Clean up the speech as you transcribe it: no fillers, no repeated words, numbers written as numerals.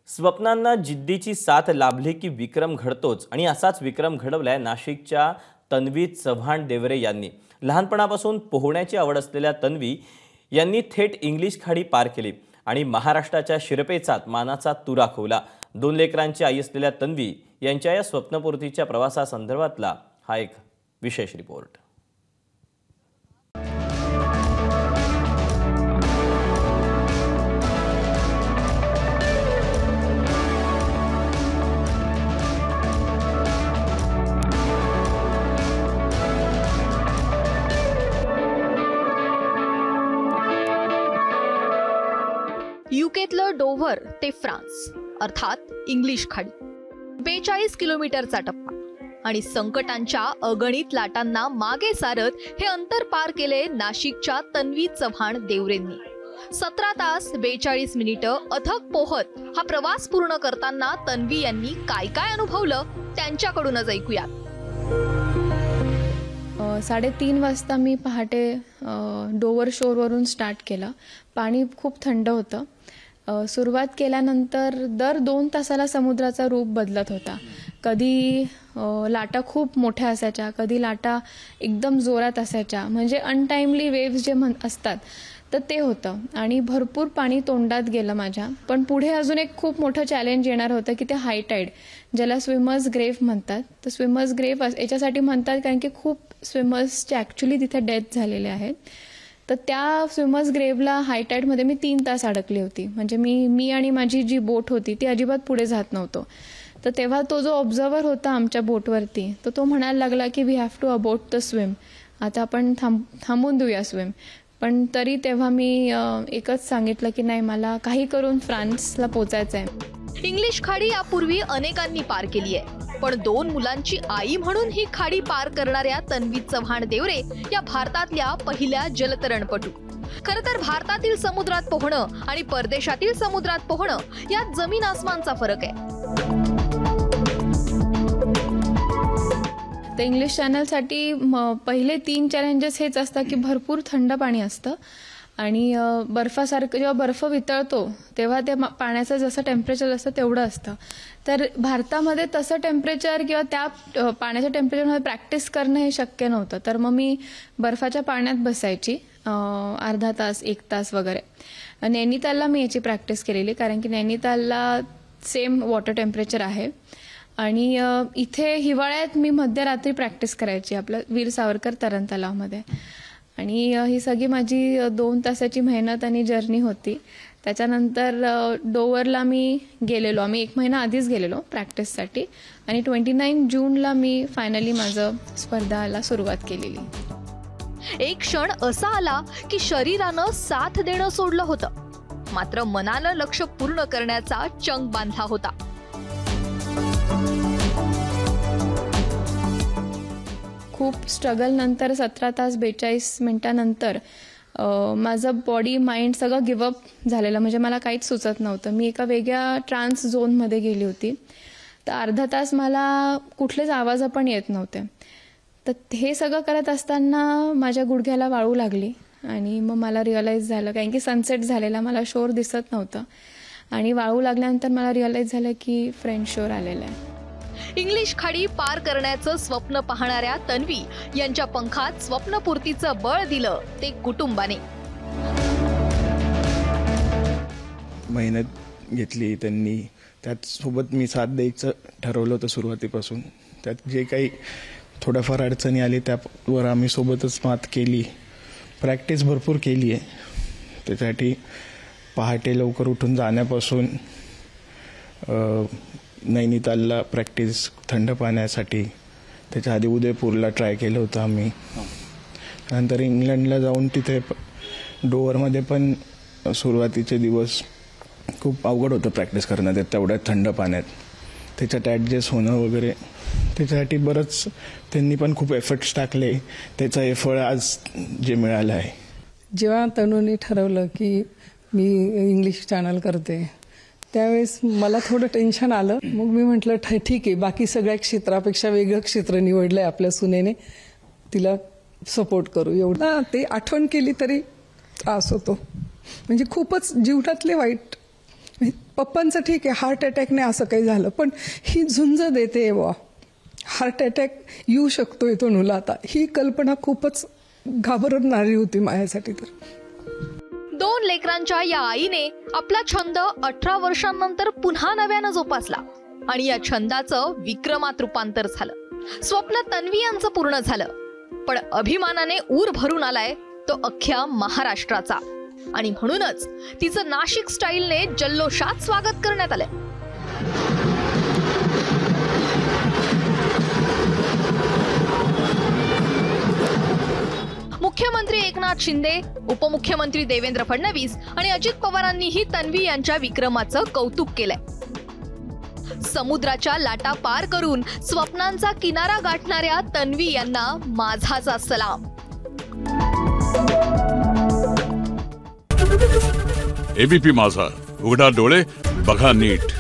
स्वप्नांना जिद्दीची साथ लाभली की विक्रम घडतोच आणि असाच विक्रम घडवलाय नाशिकच्या तन्वी चव्हाण देवरे यांनी। लहानपणापासून पोहण्याची आवड असलेल्या तन्वी यांनी थेट इंग्लिश खाडी पार केली आणि महाराष्ट्राच्या शिरपेचात मानाचा तुरा खोवला। 2 लेकरांची आई असलेल्या तन्वी यांच्या या स्वप्नपूर्तीच्या प्रवासासंदर्भातला हा एक विशेष रिपोर्ट। यूकेतलं डोव्हर ते फ्रान्स अर्थात इंग्लिश खाडी, 42 किलोमीटरचा टप्पा आणि संकटांच्या अगणित लाटांना मागे सारत हे अंतर पार केले नाशिकच्या तन्वी चव्हाण देवरेंनी। 17 तास 42 मिनिटं अथक पोहत हा प्रवास पूर्ण करताना तन्वी यांनी काय काय अनुभवलं त्यांच्याकडूनच ऐकूया। 3:30 वाजता मी पहाटे डोव्हर शोरवरून स्टार्ट केलं। पाणी खूप थंड होतं। सुरुवात केल्यानंतर दर 2 तासाला समुद्राचा रूप बदलत होता। कधी लाटा खूप मोठ्या असायच्या, कधी लाटा एकदम जोरात असायच्या, म्हणजे अनटाइमली वेव्स जे असतात तर ते होतं आणि भरपूर पाणी तोंडात गेलं माझ्या। पण पुढे अजून एक खूप मोठं चॅलेंज येणार होतं की ते हाय टाईड, ज्याला स्विमर्स ग्रेव्ह म्हणतात। तर स्विमर्स ग्रेव्ह याच्यासाठी म्हणतात कारण की खूप स्विमर्सचे ॲक्च्युली तिथे डेथ झालेले आहेत। तर त्या स्विमर्स ग्रेव्हला हाय टाईडमध्ये मी 3 तास अडकली होती। म्हणजे मी आणि माझी जी बोट होती ती अजिबात पुढे जात नव्हतो। तर तेव्हा तो जो ऑब्झर्वर होता आमच्या बोटवरती तो म्हणायला लागला की we have to abort the swim, आता आपण थांबून देऊया स्विम। पण तरी तेव्हा मी एकच सांगितलं की नाही, मला काही करून फ्रान्सला पोचायचं आहे। इंग्लिश खाडी यापूर्वी अनेकांनी पार केली आहे, पण 2 मुलांची आई म्हणून ही खाडी पार करणाऱ्या तन्वी चव्हाण देवरे या भारतातल्या पहिल्या जलतरणपटू। खरं तर भारतातील समुद्रात पोहणं आणि परदेशातील समुद्रात पोहणं यात जमीन आसमानचा फरक आहे। तर इंग्लिश चॅनलसाठी पहिले 3 चॅलेंजेस हेच असतात की भरपूर थंड पाणी असतं आणि बर्फासारखं जेव्हा बर्फ वितळतो तेव्हा ते पाण्याचं जसं टेम्परेचर असतं तेवढं असतं। तर भारतामध्ये तसं टेम्परेचर किंवा त्या पाण्याच्या टेम्परेचरमध्ये प्रॅक्टिस करणं हे शक्य नव्हतं। तर मग मी बर्फाच्या पाण्यात बसायची अर्धा तास 1 तास वगैरे। नैनितालला मी याची प्रॅक्टिस केलेली कारण की नैनितालला सेम वॉटर टेम्परेचर आहे आणि इथे हिवाळ्यात मी मध्यरात्री प्रॅक्टिस करायची आपलं वीर सावरकर तरण तलावामध्ये। आणि ही सगळी माझी 2 तासाची मेहनत आणि जर्नी होती। त्याच्यानंतर डोव्हरला मी गेलेलो, आम्ही 1 महिना आधीच गेलेलो प्रॅक्टिससाठी आणि 29 जूनला मी फायनली माझं स्पर्धाला सुरुवात केलेली। एक क्षण असा आला की शरीरानं साथ देणं सोडलं होतं, मात्र मनानं लक्ष्य पूर्ण करण्याचा चंग बांधला होता। खूप स्ट्रगल नंतर 17 तास 42 मिनिटांनंतर माझं बॉडी माइंड सगळं गिवअप झालेलं, म्हणजे मला काहीच सुचत नव्हतं। मी एका वेगळ्या ट्रान्स झोनमध्ये गेली होती। तर अर्धा तास मला कुठलेच आवाज पण येत नव्हते। तर हे सगळं करत असताना माझ्या गुडघ्याला वाळू लागली आणि मग मला रिअलाईज झालं कारण की सनसेट झालेला, मला शोर दिसत नव्हतं आणि वाळू लागल्यानंतर मला रिअलाईज झालं की फ्रेंच शोर आलेला आहे। इंग्लिश खाडी पार करण्याचं स्वप्न पाहणाऱ्या तन्वी यांच्या पंखात स्वप्नपूर्तीचं बळ दिलं ते कुटुंबाने। मेहनत घेतली त्यांनी, त्यात सोबत मी साथ द्यायचं ठरवलं होतं सुरुवातीपासून। त्यात जे काही थोड्याफार अडचणी आली त्यावर आम्ही सोबतच मात केली। प्रॅक्टिस भरपूर केली आहे, त्यासाठी पहाटे लवकर उठून जाण्यापासून नैनितालला प्रॅक्टिस थंड पाण्यासाठी, त्याच्या आधी उदयपूरला ट्राय केलं होतं आम्ही। नंतर इंग्लंडला जाऊन तिथे डोव्हरमध्ये पण सुरुवातीचे दिवस खूप अवघड होतं प्रॅक्टिस करणं तेवढ्या थंड पाण्यात, त्याच्यात ॲडजस्ट होणं वगैरे। त्याच्यासाठी बरंच त्यांनी पण खूप एफर्ट्स टाकले, त्याचं हे फळ आज जे मिळालं आहे। जेव्हा तनुने ठरवलं की मी इंग्लिश चॅनल करते त्यावेळेस मला थोडं टेन्शन आलं। मग मी म्हटलं ठीक आहे, बाकी सगळ्या क्षेत्रापेक्षा वेगळं क्षेत्र निवडलंय आपल्या सुनेने, तिला सपोर्ट करू। एवढं ते आठवण केली तरी त्रास होतो, म्हणजे खूपच जीवनातले वाईट पप्पांचं ठीक आहे, हार्ट अटॅकने असं काही झालं, पण ही झुंज देते बुवा, हार्ट अटॅक येऊ शकतोय तनूला आता, ही कल्पना खूपच घाबरणारी होती माझ्यासाठी. तर 2 लेकरांच्या या आईने आपला छंद 18 वर्षांनंतर पुन्हा नव्यानं जोपासला आणि या छंदाचं विक्रमात रूपांतर झालं. स्वप्न तन्वी यांचं पूर्ण झालं, पण अभिमानाने ऊर भरून आलाय तो अख्ख्या महाराष्ट्राचा. आणि म्हणूनच तिचं नाशिक स्टाईलने जल्लोषात स्वागत करण्यात आलंय. मुख्यमंत्री एकनाथ शिंदे, उपमुख्यमंत्री देवेंद्र फडणवीस आणि अजित पवारांनीही तन्वी यांच्या विक्रमाचं कौतुक केलंय. समुद्राच्या लाटा पार करून स्वप्नांचा किनारा गाठणाऱ्या तन्वी यांना माझाचा सलाम. एबीपी माझा, उघडा डोळे बघा नीट.